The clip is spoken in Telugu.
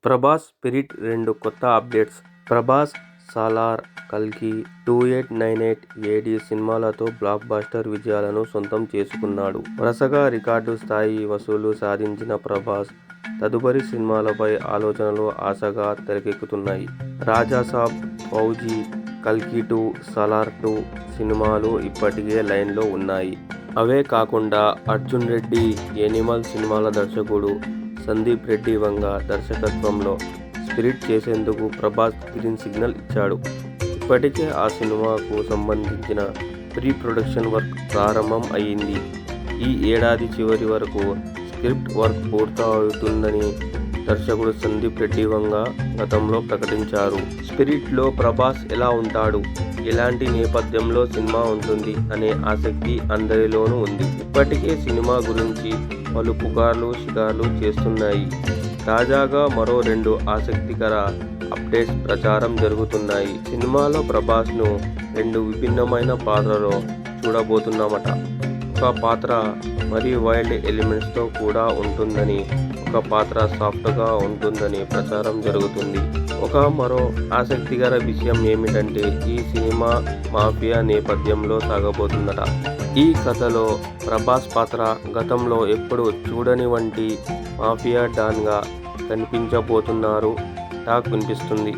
ప్రభాస్ స్పిరిట్ 2 కొత్త అప్డేట్స్. ప్రభాస్ సాలార్, కల్కి, 2898 AD సినిమాలతో బ్లాక్ బస్టర్ విజయాలను సొంతం చేసుకున్నాడు. వరుసగా రికార్డు స్థాయి వసూళ్లు సాధించిన ప్రభాస్ తదుపరి సినిమాలపై ఆలోచనలు ఆశగా తెరకెక్కుతున్నాయి. రాజాసాబ్, ఫౌజీ, కల్కి 2, సాలార్ 2 సినిమాలు ఇప్పటికే లైన్లో ఉన్నాయి. అవే కాకుండా అర్జున్ రెడ్డి ఎనిమల్ సినిమాల దర్శకుడు సందీప్ రెడ్డి వంగ దర్శకత్వంలో స్పిరిట్ చేసేందుకు ప్రభాస్ గ్రీన్ సిగ్నల్ ఇచ్చాడు. ఇప్పటికే ఆ సినిమాకు సంబంధించిన ప్రీ ప్రొడక్షన్ వర్క్ ప్రారంభం అయింది. ఈ ఏడాది చివరి వరకు స్క్రిప్ట్ వర్క్ పూర్తవుతుందని దర్శకుడు సందీప్ రెడ్డి వంగ గతంలో ప్రకటించారు. స్పిరిట్లో ప్రభాస్ ఎలా ఉంటాడు, ఎలాంటి నేపథ్యంలో సినిమా ఉంటుంది అనే ఆసక్తి అందరిలోనూ ఉంది. ఇప్పటికే సినిమా గురించి పలు పుకార్లు షికార్లు చేస్తున్నాయి. తాజాగా మరో 2 ఆసక్తికర అప్డేట్స్ ప్రచారం జరుగుతున్నాయి. సినిమాలో ప్రభాస్ను 2 విభిన్నమైన పాత్రలో చూడబోతున్నామట. ఒక పాత్ర మరీ వైల్డ్ ఎలిమెంట్స్తో కూడా ఉంటుందని, ఒక పాత్ర సాఫ్ట్గా ఉంటుందని ప్రచారం జరుగుతుంది. మరో ఆసక్తికర విషయం ఏమిటంటే ఈ సినిమా మాఫియా నేపథ్యంలో సాగబోతుందట. ఈ కథలో ప్రభాస్ పాత్ర గతంలో ఎప్పుడు చూడని వంటి మాఫియా డాన్గా కనిపించబోతున్నారు టాక్ వినిపిస్తుంది.